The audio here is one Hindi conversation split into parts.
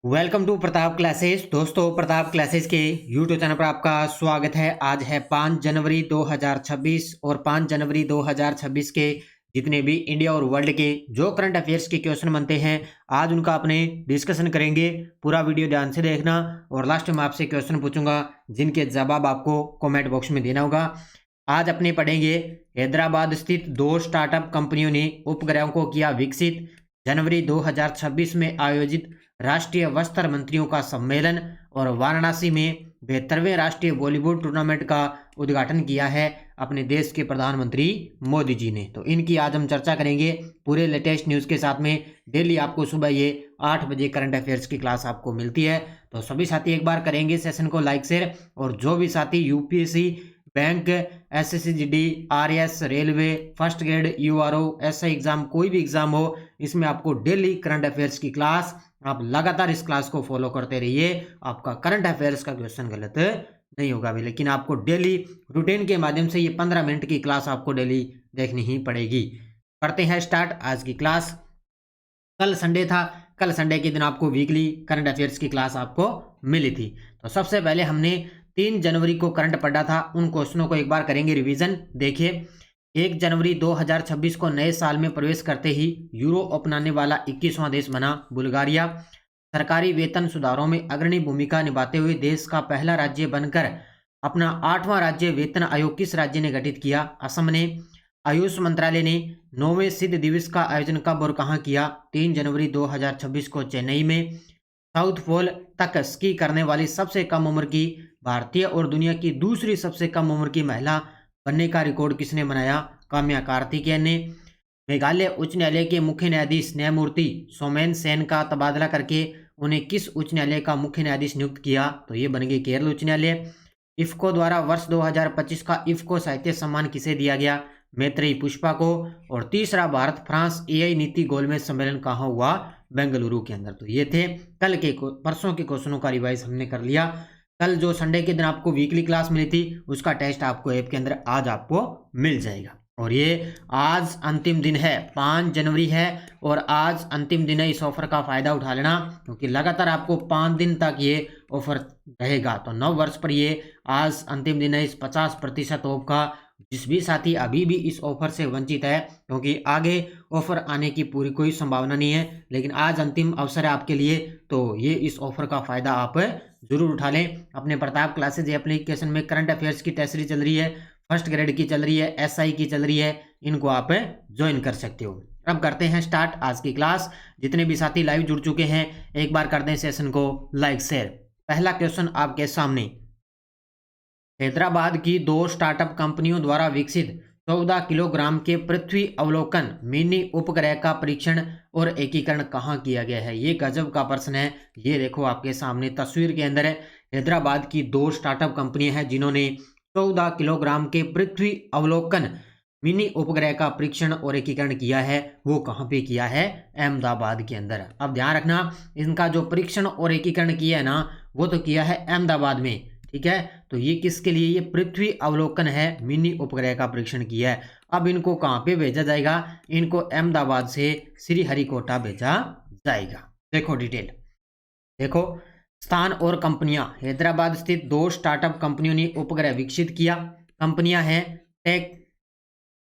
Welcome to Pratap classes. दोस्तों, प्रताप क्लासेस के यूट्यूब चैनल पर आपका स्वागत है। आज है 5 जनवरी 2026 और 5 जनवरी 2026 के जितने भी इंडिया और वर्ल्ड के जो करंट अफेयर्स के क्वेश्चन बनते हैं, आज उनका अपने डिस्कशन करेंगे। पूरा वीडियो ध्यान से देखना और लास्ट में आपसे क्वेश्चन पूछूंगा जिनके जवाब आपको कमेंट बॉक्स में देना होगा। आज अपने पढ़ेंगे हैदराबाद स्थित 2 स्टार्टअप कंपनियों ने उपग्रहों को किया विकसित। जनवरी 2026 में आयोजित राष्ट्रीय वस्त्र मंत्रियों का सम्मेलन और वाराणसी में 72वें राष्ट्रीय बॉलीवुड टूर्नामेंट का उद्घाटन किया है अपने देश के प्रधानमंत्री मोदी जी ने। तो इनकी आज हम चर्चा करेंगे पूरे लेटेस्ट न्यूज़ के साथ में। डेली आपको सुबह ये 8 बजे करंट अफेयर्स की क्लास आपको मिलती है। तो सभी साथी एक बार करेंगे सेशन को लाइक शेयर, और जो भी साथी UPSC, bank, SSC, RS, railway, first grade, URO, SI exam, कोई भी एग्जाम हो, इसमें आपको डेली करंट अफेयर्स की क्लास, आप लगातार इस क्लास को फॉलो करते रहिए। आपका करंट अफेयर्स का क्वेश्चन गलत नहीं होगा भी, लेकिन आपको डेली रूटीन के माध्यम से ये 15 मिनट की क्लास आपको डेली देखनी ही पड़ेगी। करते हैं स्टार्ट आज की क्लास। कल संडे था, कल संडे के दिन आपको वीकली करंट अफेयर्स की क्लास आपको मिली थी। तो सबसे पहले हमने 3 जनवरी को करंट पढ़ा था, उन क्वेश्चनों को एक बार करेंगे रिवीजन। देखिए, 1 जनवरी 2026 को नए साल में प्रवेश करते ही यूरो अपनाने वाला 21वां देश बना बुल्गारिया। सरकारी वेतन सुधारों में अग्रणी भूमिका निभाते हुए देश का पहला राज्य बनकर अपना 8वां राज्य वेतन आयोग किस राज्य ने गठित किया? असम ने। आयुष मंत्रालय ने 9वें सिद्ध दिवस का आयोजन कब और कहां किया? 3 जनवरी 2026 को चेन्नई में। साउथ पोल तक स्की करने वाली सबसे कम उम्र की भारतीय और दुनिया की दूसरी सबसे कम उम्र की महिला बनने का रिकॉर्ड किसने बनाया? काम्या कार्तिकेयन ने। मेघालय उच्च न्यायालय के मुख्य न्यायाधीश न्यायमूर्ति सोमेन सेन का तबादला करके उन्हें किस उच्च न्यायालय का मुख्य न्यायाधीश नियुक्त किया? तो ये बन गई केरल उच्च न्यायालय। इफ्को द्वारा वर्ष 2025 का इफ्को साहित्य सम्मान किसे दिया गया? मैत्रेयी पुष्पा को। और तीसरा भारत फ्रांस एआई नीति गोलमेज सम्मेलन कहाँ हुआ? बेंगलुरु के अंदर। तो ये थे कल के परसों के क्वेश्चनों का रिवाइज हमने कर लिया। कल जो संडे के दिन आपको वीकली क्लास मिली थी, उसका टेस्ट आपको ऐप के अंदर आज आपको मिल जाएगा। और ये आज अंतिम दिन है, 5 जनवरी है, और आज अंतिम दिन है। इस ऑफर का फायदा उठा लेना, क्योंकि लगातार आपको 5 दिन तक ये ऑफर रहेगा। तो 9 वर्ष पर ये आज अंतिम दिन है इस 50% ऑफ का। जिस भी साथी अभी भी इस ऑफर से वंचित है, क्योंकि आगे ऑफर आने की पूरी कोई संभावना नहीं है, लेकिन आज अंतिम अवसर है आपके लिए, तो ये इस ऑफर का फायदा आप जरूर उठा लें। अपने प्रताप क्लासेज एप्लीकेशन में करंट अफेयर्स की टेस्ट सीरीज चल रही है, फर्स्ट ग्रेड की चल रही है, एसआई की चल रही है, इनको आप ज्वाइन कर सकते हो। अब करते हैं स्टार्ट आज की क्लास। जितने भी साथी लाइव जुड़ चुके हैं, एक बार कर दें सेशन को लाइक शेयर। पहला क्वेश्चन आपके सामने, हैदराबाद की 2 स्टार्टअप कंपनियों द्वारा विकसित 14 किलोग्राम के पृथ्वी अवलोकन मिनी उपग्रह का परीक्षण और एकीकरण कहाँ किया गया है? ये गजब का प्रश्न है। ये देखो आपके सामने तस्वीर के अंदर है, हैदराबाद की 2 स्टार्टअप कंपनियां हैं जिन्होंने 14 किलोग्राम के पृथ्वी अवलोकन मिनी उपग्रह का परीक्षण और एकीकरण किया है। वो कहाँ पे किया है? अहमदाबाद के अंदर। अब ध्यान रखना, इनका जो परीक्षण और एकीकरण किया है ना, वो तो किया है अहमदाबाद में, ठीक है। तो ये किसके लिए? ये पृथ्वी अवलोकन है, मिनी उपग्रह का परीक्षण किया है। अब इनको कहाँ पे भेजा जाएगा? इनको अहमदाबाद से श्रीहरिकोटा भेजा जाएगा। देखो डिटेल, देखो स्थान और कंपनियां। हैदराबाद स्थित 2 स्टार्टअप कंपनियों ने उपग्रह विकसित किया। कंपनियां हैं टेक,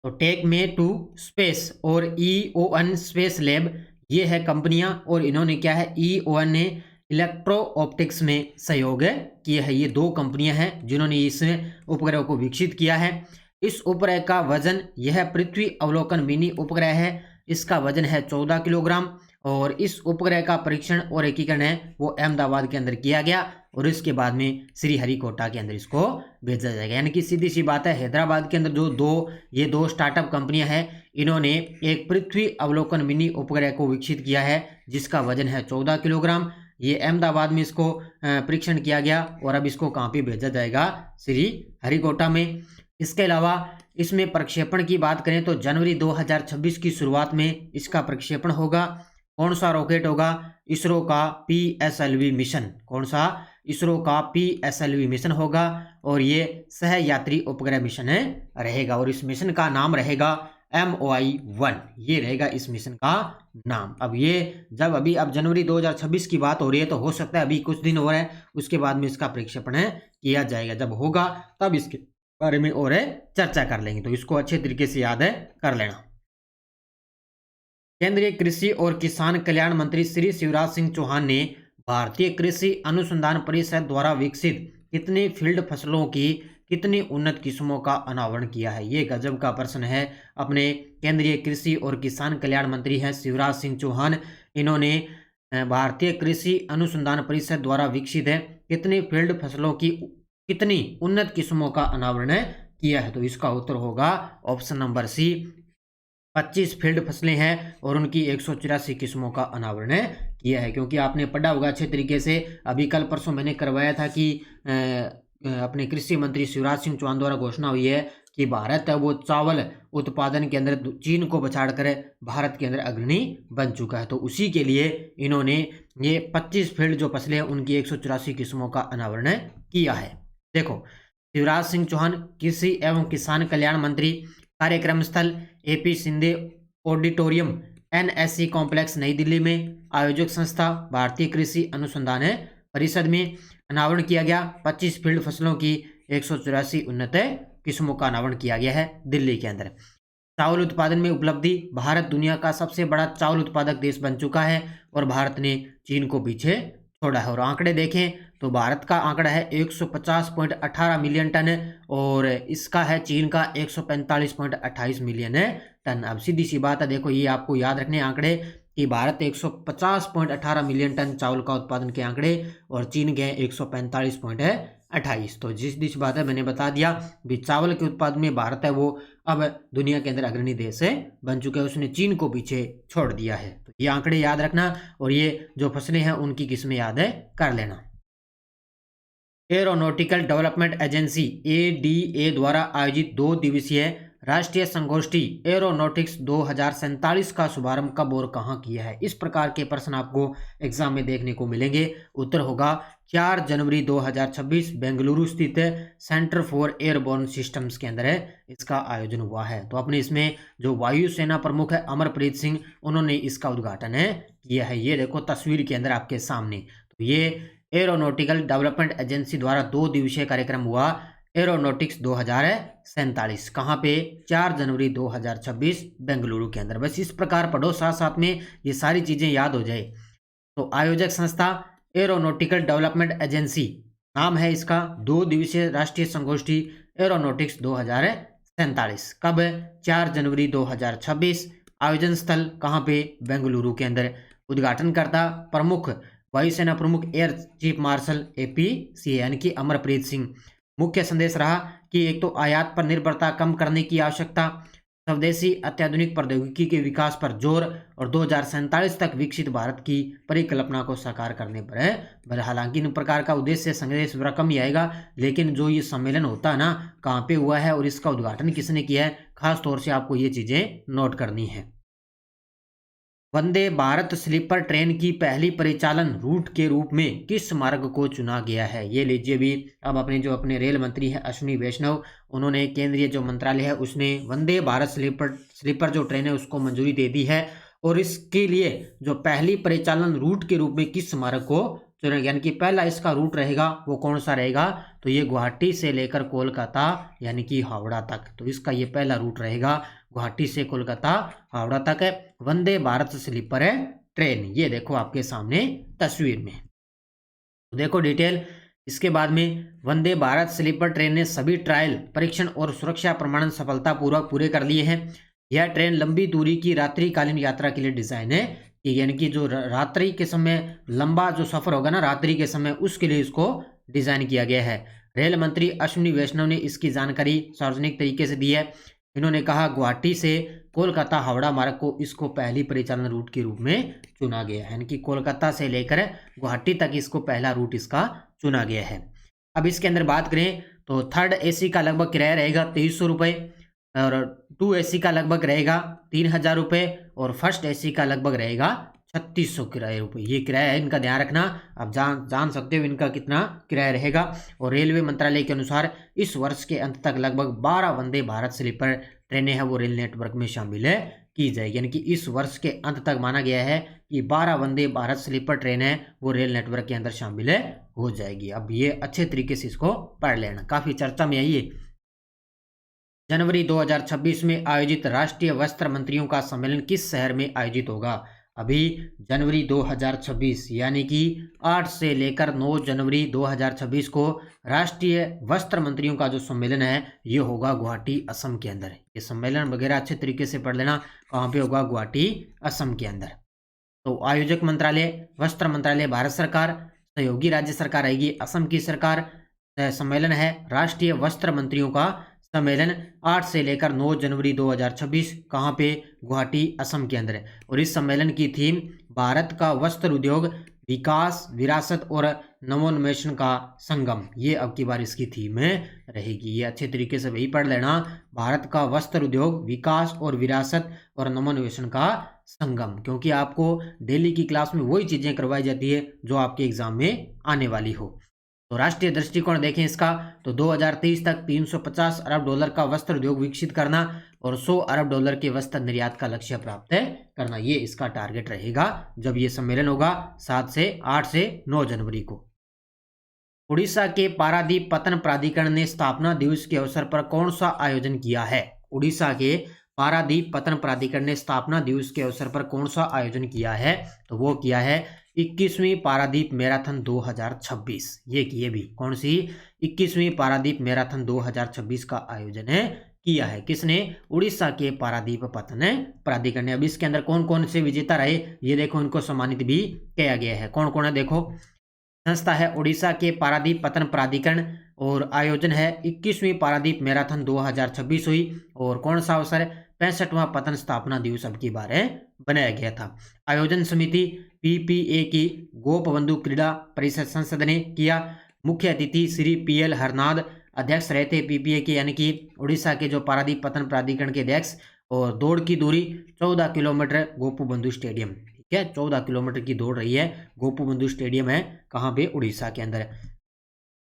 तो टेक में टू स्पेस और ईओएन स्पेस लैब, ये है कंपनियां। और इन्होंने क्या है? ईओएन ने इलेक्ट्रो ऑप्टिक्स में सहयोग किया है। ये 2 कंपनियां हैं जिन्होंने इस उपग्रह को विकसित किया है। इस उपग्रह का वजन, यह पृथ्वी अवलोकन मिनी उपग्रह है, इसका वजन है 14 किलोग्राम। और इस उपग्रह का परीक्षण और एकीकरण है वो अहमदाबाद के अंदर किया गया, और इसके बाद में श्रीहरिकोटा के अंदर इसको भेजा जाएगा। यानी कि सीधी सी बात है, हैदराबाद के अंदर जो ये 2 स्टार्टअप कंपनियां हैं, इन्होंने एक पृथ्वी अवलोकन मिनी उपग्रह को विकसित किया है जिसका वजन है 14 किलोग्राम। ये अहमदाबाद में इसको परीक्षण किया गया, और अब इसको कहाँ पे भेजा जाएगा? श्रीहरिकोटा में। इसके अलावा इसमें प्रक्षेपण की बात करें तो जनवरी 2026 की शुरुआत में इसका प्रक्षेपण होगा। कौन सा रॉकेट होगा? इसरो का PSLV मिशन। कौन सा? इसरो का PSLV मिशन होगा, और ये सहयात्री उपग्रह मिशन रहेगा, और इस मिशन का नाम रहेगा MOI-1 ये रहेगा इस मिशन का नाम। अब ये जब अब जनवरी 2026 की बात हो रही है तो हो सकता है अभी कुछ दिन हो रहे हैं, उसके बाद में इसका प्रक्षेपण किया जाएगा। जब होगा तब इसके बारे में और चर्चा कर लेंगे, तो इसको अच्छे तरीके से याद कर लेना। केंद्रीय कृषि और किसान कल्याण मंत्री श्री शिवराज सिंह चौहान ने भारतीय कृषि अनुसंधान परिषद द्वारा विकसित कितनी फील्ड फसलों की कितनी उन्नत किस्मों का अनावरण किया है। ये गजब का प्रश्न है। अपने केंद्रीय कृषि और किसान कल्याण मंत्री हैं शिवराज सिंह चौहान, इन्होंने भारतीय कृषि अनुसंधान परिषद द्वारा विकसित है कितनी फील्ड फसलों की कितनी उन्नत किस्मों का अनावरण किया है। तो इसका उत्तर होगा ऑप्शन नंबर सी, 25 फील्ड फसलें हैं और उनकी 184 किस्मों का अनावरण किया है। क्योंकि आपने पढ़ा होगा अच्छे तरीके से, अभी कल परसों मैंने करवाया था कि अपने कृषि मंत्री शिवराज सिंह चौहान द्वारा घोषणा हुई है कि भारत है वो चावल उत्पादन के अंदर चीन को पछाड़कर भारत के अंदर अग्रणी बन चुका है। तो उसी के लिए इन्होंने ये 25 फील्ड जो फसलें हैं उनकी 184 किस्मों का अनावरण किया है। देखो, शिवराज सिंह चौहान कृषि एवं किसान कल्याण मंत्री, कार्यक्रम स्थल AP Shinde auditorium NSC complex नई दिल्ली में, आयोजक संस्था भारतीय कृषि अनुसंधान परिषद में अनावरण किया गया 25 फील्ड फसलों की 184 उन्नत किस्मों का अनावरण किया गया है दिल्ली के अंदर। चावल उत्पादन में उपलब्धि, भारत दुनिया का सबसे बड़ा चावल उत्पादक देश बन चुका है और भारत ने चीन को पीछे छोड़ा है। और आंकड़े देखें तो भारत का आंकड़ा है 150.18 मिलियन टन और इसका है चीन का 145.28 मिलियन टन। अब सीधी सी बात है, देखो ये आपको याद रखने आंकड़े कि भारत 150.18 मिलियन टन चावल का उत्पादन के आंकड़े और चीन के 145.28। तो जिस बात है मैंने बता दिया भी चावल के उत्पादन में भारत है वो अब दुनिया के अंदर अग्रणी देश बन चुका है, उसने चीन को पीछे छोड़ दिया है। तो ये आंकड़े याद रखना और ये जो फसलें हैं उनकी किस्में याद कर लेना। एरोनॉटिकल डेवलपमेंट एजेंसी ADA द्वारा आयोजित 2 दिवसीय राष्ट्रीय संगोष्ठी एरोनॉटिक्स 2047 का शुभारंभ कब और कहां किया है। इस प्रकार के प्रश्न आपको एग्जाम में देखने को मिलेंगे। उत्तर होगा 4 जनवरी 2026 बेंगलुरु स्थित सेंटर फॉर एयरबोर्न सिस्टम्स के अंदर इसका आयोजन हुआ है। तो अपने इसमें जो वायुसेना प्रमुख है अमरप्रीत सिंह, उन्होंने इसका उद्घाटन किया है। ये देखो तस्वीर के अंदर आपके सामने। तो ये एरोनॉटिकल डेवलपमेंट एजेंसी द्वारा 2 दिवसीय कार्यक्रम हुआ एरोनॉटिक्स 2047, कहाँ पे 4 जनवरी 2026 बेंगलुरु के अंदर। बस इस प्रकार पढ़ो, साथ साथ में ये सारी चीजें याद हो जाए। तो आयोजक संस्था एरोनॉटिकल डेवलपमेंट एजेंसी नाम है इसका। 2 दिवसीय राष्ट्रीय संगोष्ठी एरोनॉटिक्स 2047 कब, 4 जनवरी 2026। आयोजन स्थल कहाँ पे, बेंगलुरु के अंदर। उद्घाटनकर्ता प्रमुख वायुसेना प्रमुख एयर चीफ मार्शल APC यानी कि अमरप्रीत सिंह। मुख्य संदेश रहा कि एक तो आयात पर निर्भरता कम करने की आवश्यकता, स्वदेशी अत्याधुनिक प्रौद्योगिकी के विकास पर जोर और 2047 तक विकसित भारत की परिकल्पना को साकार करने पर है। हालांकि इन प्रकार का उद्देश्य संदेश बड़ा कम ही आएगा, लेकिन जो ये सम्मेलन होता है ना, कहाँ पे हुआ है और इसका उद्घाटन किसने किया है, खास तौर से आपको ये चीजें नोट करनी है। वंदे भारत स्लीपर ट्रेन की पहली परिचालन रूट के रूप में किस मार्ग को चुना गया है। ये लीजिए भी। अब अपने रेल मंत्री हैं अश्विनी वैष्णव, उन्होंने केंद्रीय जो मंत्रालय है उसने वंदे भारत स्लीपर जो ट्रेन है उसको मंजूरी दे दी है और इसके लिए जो पहली परिचालन रूट के रूप में किस मार्ग को चुना, यानी कि पहला इसका रूट रहेगा वो कौन सा रहेगा, तो ये गुवाहाटी से लेकर कोलकाता यानी कि हावड़ा तक। तो इसका ये पहला रूट रहेगा गुवाहाटी से कोलकाता हावड़ा तक है वंदे भारत स्लीपर ट्रेन। ये देखो आपके सामने तस्वीर में, देखो डिटेल। इसके बाद में वंदे भारत स्लीपर ट्रेन ने सभी ट्रायल परीक्षण और सुरक्षा प्रमाणन सफलतापूर्वक पूरे कर लिए हैं। यह ट्रेन लंबी दूरी की रात्रिकालीन यात्रा के लिए डिजाइन है, यानी कि जो रात्रि के समय लंबा जो सफर होगा ना रात्रि के समय, उसके लिए इसको डिजाइन किया गया है। रेल मंत्री अश्विनी वैष्णव ने इसकी जानकारी सार्वजनिक तरीके से दी है। इन्होंने कहा गुवाहाटी से कोलकाता हावड़ा मार्ग को इसको पहली परिचालन रूट के रूप में चुना गया है, यानी कि कोलकाता से लेकर गुवाहाटी तक इसको पहला रूट इसका चुना गया है। अब इसके अंदर बात करें तो 3rd AC का लगभग किराया रहेगा 2300 रुपये और 2 AC का लगभग रहेगा 3000 रुपये और 1st AC का लगभग रहेगा 3600 किराए रुपये, ये किराया है इनका, ध्यान रखना। आप जान सकते हो इनका कितना किराया रहेगा। और रेलवे मंत्रालय के अनुसार इस वर्ष के अंत तक लगभग 12 वंदे भारत स्लीपर ट्रेनें हैं वो रेल नेटवर्क में शामिल है की जाएगी। यानी कि इस वर्ष के अंत तक माना गया है कि 12 वंदे भारत स्लीपर ट्रेन है वो रेल नेटवर्क के अंदर शामिल है हो जाएगी। अब ये अच्छे तरीके से इसको पढ़ लेना, काफी चर्चा में आई है। जनवरी 2026 में आयोजित राष्ट्रीय वस्त्र मंत्रियों का सम्मेलन किस शहर में आयोजित होगा? अभी जनवरी 2026 यानी कि 8 से लेकर 9 जनवरी 2026 को राष्ट्रीय वस्त्र मंत्रियों का जो सम्मेलन है ये होगा गुवाहाटी असम के अंदर। ये सम्मेलन वगैरह अच्छे तरीके से पढ़ लेना, कहाँ पे होगा? गुवाहाटी असम के अंदर। तो आयोजक मंत्रालय वस्त्र मंत्रालय भारत सरकार, सहयोगी राज्य सरकार आएगी असम की सरकार। सम्मेलन है राष्ट्रीय वस्त्र मंत्रियों का सम्मेलन 8 से लेकर 9 जनवरी 2026, कहाँ पे? गुवाहाटी असम के अंदर है। और इस सम्मेलन की थीम भारत का वस्त्र उद्योग, विकास, विरासत और नवोन्मेषण का संगम, ये अब की बार इसकी थीम रहेगी। ये अच्छे तरीके से वही पढ़ लेना, भारत का वस्त्र उद्योग, विकास और विरासत और नवोन्मेषण का संगम, क्योंकि आपको डेली की क्लास में वही चीजें करवाई जाती है जो आपके एग्जाम में आने वाली हो। तो राष्ट्रीय दृष्टिकोण देखें इसका, तो 2023 तक 350 अरब डॉलर का वस्त्र उद्योग विकसित करना और 100 अरब डॉलर के वस्त्र निर्यात का लक्ष्य प्राप्त करना, ये इसका टारगेट रहेगा जब ये सम्मेलन होगा 8 से 9 जनवरी को। उड़ीसा के पारादीप पतन प्राधिकरण ने स्थापना दिवस के अवसर पर कौन सा आयोजन किया है? उड़ीसा के पारादीप पतन प्राधिकरण ने स्थापना दिवस के अवसर पर कौन सा आयोजन किया है? तो वो किया है 21वीं पारादीप मैराथन 2026। ये किए भी, कौन सी? 21वीं पारादीप मैराथन 2026 का आयोजन किया है। किसने? उड़ीसा के पारादीप पतन प्राधिकरण ने। अब इसके अंदर कौन कौन से विजेता रहे ये देखो, इनको सम्मानित भी किया गया है। कौन कौन है देखो, संस्था है उड़ीसा के पारादीप पतन प्राधिकरण और आयोजन है 21वीं पारादीप मैराथन 2026 हुई। और कौन सा अवसर? 65वां पतन स्थापना दिवस अब की बार बनाया गया था। आयोजन समिति पीपीए की गोपबंधु क्रीड़ा परिषद संसद ने किया। मुख्य अतिथि श्री पीएल हरनाद अध्यक्ष रहे थे पीपीए के, यानी कि उड़ीसा के जो पारादीप पतन प्राधिकरण के अध्यक्ष। और दौड़ की दूरी 14 किलोमीटर गोपबंधु स्टेडियम, ठीक है, 14 किलोमीटर की दौड़ रही है, गोपबंधु स्टेडियम है, कहाँ पे? उड़ीसा के अंदर।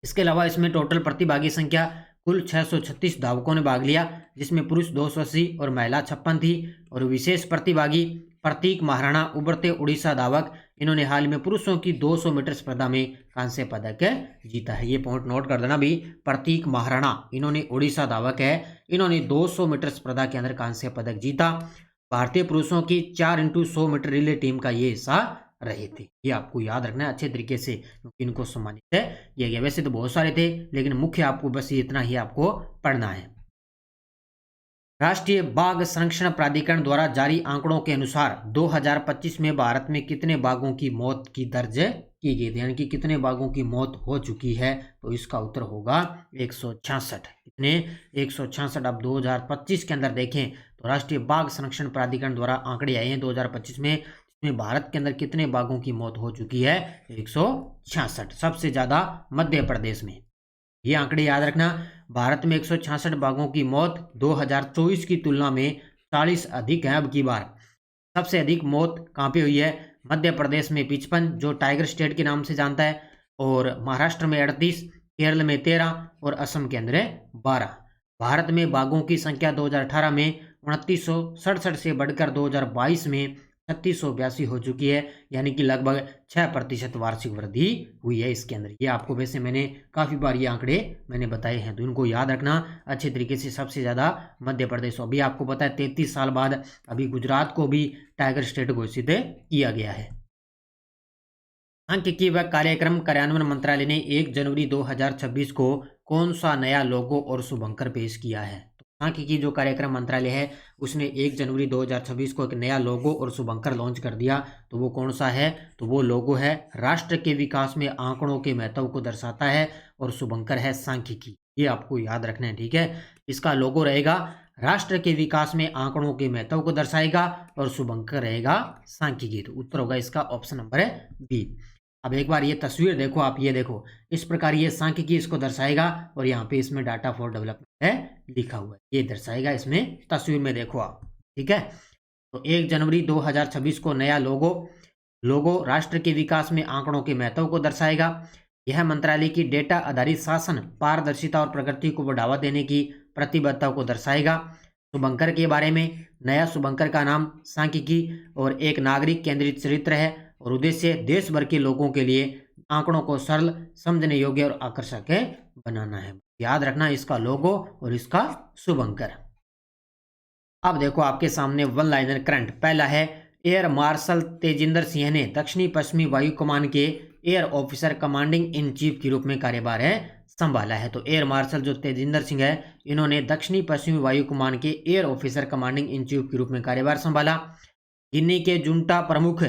इसके अलावा इसमें टोटल प्रतिभागी संख्या कुल 636 धावकों ने भाग लिया, जिसमें पुरुष 280 और महिला 56 थी। और विशेष प्रतिभागी प्रतीक महाराणा उभरते उड़ीसा धावक, इन्होंने हाल में पुरुषों की 200 मीटर स्पर्धा में कांस्य पदक जीता है। ये पॉइंट नोट कर देना भी, प्रतीक महाराणा इन्होंने उड़ीसा धावक है, इन्होंने 200 मीटर स्पर्धा के अंदर कांस्य पदक जीता। भारतीय पुरुषों की 4x100 मीटर रिले टीम का ये हिस्सा रहे थे। ये आपको याद रखना है अच्छे तरीके से, क्योंकि इनको सम्मानित किया गया। वैसे तो बहुत सारे थे, लेकिन मुख्य आपको बस इतना ही आपको पढ़ना है। राष्ट्रीय बाघ संरक्षण प्राधिकरण द्वारा जारी आंकड़ों के अनुसार 2025 में भारत में कितने बाघों की मौत की दर्ज की गई थी? यानी कि कितने बाघों की मौत हो चुकी है? तो इसका उत्तर होगा 166। कितने? 166। अब 2025 के अंदर देखें तो राष्ट्रीय बाघ संरक्षण प्राधिकरण द्वारा आंकड़े आए हैं 2025 में, इसमें भारत के अंदर कितने बाघों की मौत हो चुकी है? 166। सबसे ज्यादा मध्य प्रदेश में। ये आंकड़े याद रखना, भारत में 166 बाघों की मौत 2024 की तुलना में 40 अधिक है। अब की बार सबसे अधिक मौत कहाँ पे हुई है? मध्य प्रदेश में 55, जो टाइगर स्टेट के नाम से जानता है, और महाराष्ट्र में 38, केरल में 13 और असम के अंदर 12। भारत में बाघों की संख्या 2018 में 2967 से बढ़कर 2022 में 3682 हो चुकी है, यानी कि लगभग 6% वार्षिक वृद्धि हुई है इसके अंदर। ये आपको वैसे मैंने काफ़ी बार ये आंकड़े मैंने बताए हैं, तो इनको याद रखना अच्छे तरीके से। सबसे ज़्यादा मध्य प्रदेश। अभी आपको पता है 33 साल बाद अभी गुजरात को भी टाइगर स्टेट घोषित किया गया है। सांख्यिकी व कार्यक्रम कार्यान्वयन मंत्रालय ने 1 जनवरी 2026 को कौन सा नया लोगो और शुभंकर पेश किया है? सांख्यिकी जो कार्यक्रम मंत्रालय है उसने 1 जनवरी 2026 को एक नया लोगो और शुभंकर लॉन्च कर दिया। तो वो कौन सा है? तो वो लोगो है राष्ट्र के विकास में आंकड़ों के महत्व को दर्शाता है, और शुभंकर है सांख्यिकी। ये आपको याद रखना है, ठीक है। इसका लोगो रहेगा राष्ट्र के विकास में आंकड़ों के महत्व को दर्शाएगा, और शुभंकर रहेगा सांख्यिकी। तो उत्तर होगा इसका ऑप्शन नंबर बी। अब एक बार ये तस्वीर देखो आप, ये देखो इस प्रकार ये सांख्यिकी इसको दर्शाएगा, और यहाँ पे इसमें डाटा फॉर डेवलपमेंट है लिखा हुआ है, ये दर्शाएगा इसमें तस्वीर में देखो आप, ठीक है। तो 1 जनवरी 2026 को नया लोगो लोगो राष्ट्र के विकास में आंकड़ों के महत्व को दर्शाएगा। यह मंत्रालय की डेटा आधारित शासन, पारदर्शिता और प्रगति को बढ़ावा देने की प्रतिबद्धता को दर्शाएगा। शुभंकर के बारे में, नया शुभंकर का नाम सांख्यिकी और एक नागरिक केंद्रित चरित्र है और उद्देश्य देश भर के लोगों के लिए आंकड़ों को सरल, समझने योग्य और आकर्षक बनाना है। याद रखना इसका लोगो और इसका शुभंकर। अब देखो आपके सामने वन लाइनर करंट। पहला है, एयर मार्शल तेजिंदर सिंह ने दक्षिणी पश्चिमी वायु कमान के air officer commanding in chief के रूप में कार्यभार संभाला है। तो एयर मार्शल जो तेजिंदर सिंह है, इन्होंने दक्षिणी पश्चिमी वायु कमान के air officer commanding in chief के रूप में कार्यभार संभाला। गिनी के जुंटा प्रमुख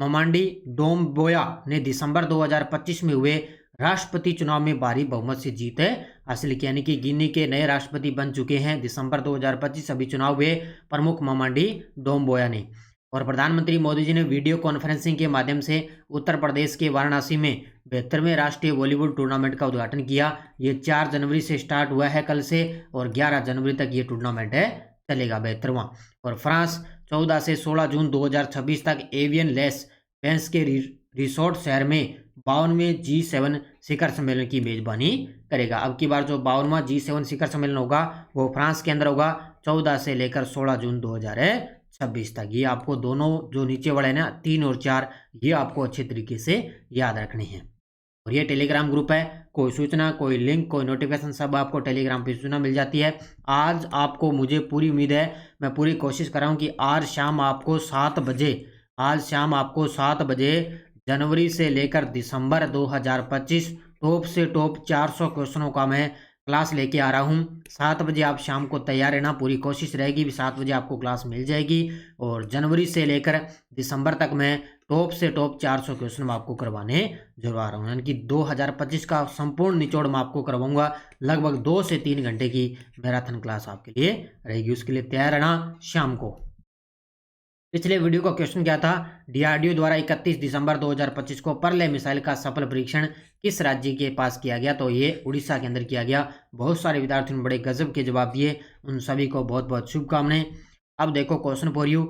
ममांडी डोम्बोया ने दिसंबर 2025 में हुए राष्ट्रपति चुनाव में भारी बहुमत से जीत हासिल की, यानी कि गिनी के नए राष्ट्रपति बन चुके हैं दिसंबर 2025 अभी चुनाव हुए प्रमुख ममांडी डोम्बोया ने। और प्रधानमंत्री मोदी जी ने वीडियो कॉन्फ्रेंसिंग के माध्यम से उत्तर प्रदेश के वाराणसी में 72वें राष्ट्रीय वॉलीबॉल टूर्नामेंट का उद्घाटन किया। ये 4 जनवरी से स्टार्ट हुआ है कल से और 11 जनवरी तक ये टूर्नामेंट चलेगा 72वां। और फ्रांस 14 से 16 जून 2026 तक एवियन लेस पेंस के रिसोर्ट शहर में 52वें G7 शिखर सम्मेलन की मेजबानी करेगा। अब की बार जो 52वां G7 शिखर सम्मेलन होगा वो फ्रांस के अंदर होगा 14 से लेकर 16 जून 2026 तक। ये आपको दोनों जो नीचे वाले हैं ना 3 और 4, ये आपको अच्छे तरीके से याद रखने हैं। और ये टेलीग्राम ग्रुप है, कोई सूचना, कोई लिंक, कोई नोटिफिकेशन सब आपको टेलीग्राम पे सूचना मिल जाती है। आज आपको, मुझे पूरी उम्मीद है, मैं पूरी कोशिश कर रहा हूँ कि आज शाम आपको 7 बजे जनवरी से लेकर दिसंबर 2025 टॉप से टॉप 400 क्वेश्चनों का मैं क्लास लेके आ रहा हूँ। 7 बजे आप शाम को तैयार रहना, पूरी कोशिश रहेगी भी 7 बजे आपको क्लास मिल जाएगी। और जनवरी से लेकर दिसंबर तक मैं टॉप से टॉप 400 क्वेश्चन मैं आपको करवाने जरूर आ रहा हूँ, यानी कि 2025 का संपूर्ण निचोड़ मैं आपको करवाऊंगा। लगभग 2 से 3 घंटे की मैराथन क्लास आपके लिए रहेगी, उसके लिए तैयार रहना शाम को। पिछले वीडियो का क्वेश्चन क्या था, डीआरडीओ द्वारा 31 दिसंबर 2025 को परले मिसाइल का सफल परीक्षण किस राज्य के पास किया गया? तो ये उड़ीसा के अंदर किया गया। बहुत सारे विद्यार्थियों ने बड़े गजब के जवाब दिए, उन सभी को बहुत बहुत शुभकामनाएं। अब देखो क्वेश्चन फॉर यू,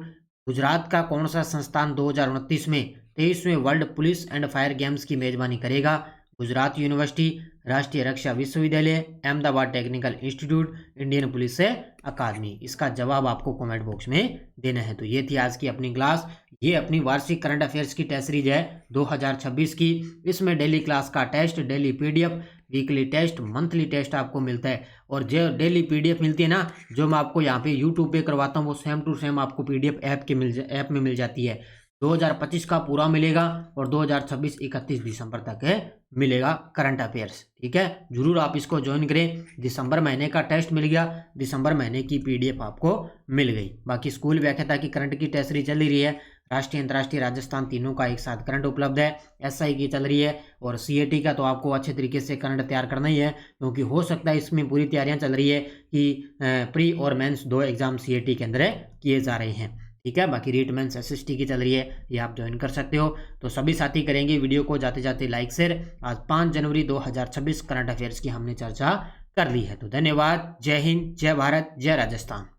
गुजरात का कौन सा संस्थान 2029 में 23वें world police and fire games की मेजबानी करेगा? गुजरात यूनिवर्सिटी, राष्ट्रीय रक्षा विश्वविद्यालय, Ahmedabad technical institute, Indian police अकादमी। इसका जवाब आपको कमेंट बॉक्स में देना है। तो ये थी आज की अपनी क्लास। ये अपनी वार्षिक करंट अफेयर्स की टेस्ट सीरीज है 2026 की। इसमें डेली क्लास का test, daily PDF, weekly test, monthly test आपको मिलता है। और जो डेली पीडीएफ मिलती है ना, जो मैं आपको यहाँ पे यूट्यूब पे करवाता हूँ, वो सेम टू सेम आपको पीडीएफ ऐप में मिल जाती है। 2025 का पूरा मिलेगा और 2026 31 दिसंबर तक मिलेगा करंट अफेयर्स। ठीक है, जरूर आप इसको ज्वाइन करें। दिसंबर महीने का टेस्ट मिल गया, दिसंबर महीने की पीडीएफ आपको मिल गई। बाकी स्कूल व्याख्याता की करंट की टेस्ट सीरीज चल रही है, राष्ट्रीय, अंतर्राष्ट्रीय, राजस्थान तीनों का एक साथ करंट उपलब्ध है। एसआई की चल रही है और सीएटी का तो आपको अच्छे तरीके से करंट तैयार करना ही है, क्योंकि हो सकता है इसमें पूरी तैयारियां चल रही है कि प्री और मेंस 2 एग्जाम सीएटी के अंदर किए जा रहे हैं। ठीक है, बाकी रीट मेंस एसएसटी की चल रही है, ये आप ज्वाइन कर सकते हो। तो सभी साथी करेंगे वीडियो को जाते जाते लाइक शेयर। आज 5 जनवरी 2026 करंट अफेयर्स की हमने चर्चा कर ली है। तो धन्यवाद, जय हिंद, जय भारत, जय राजस्थान।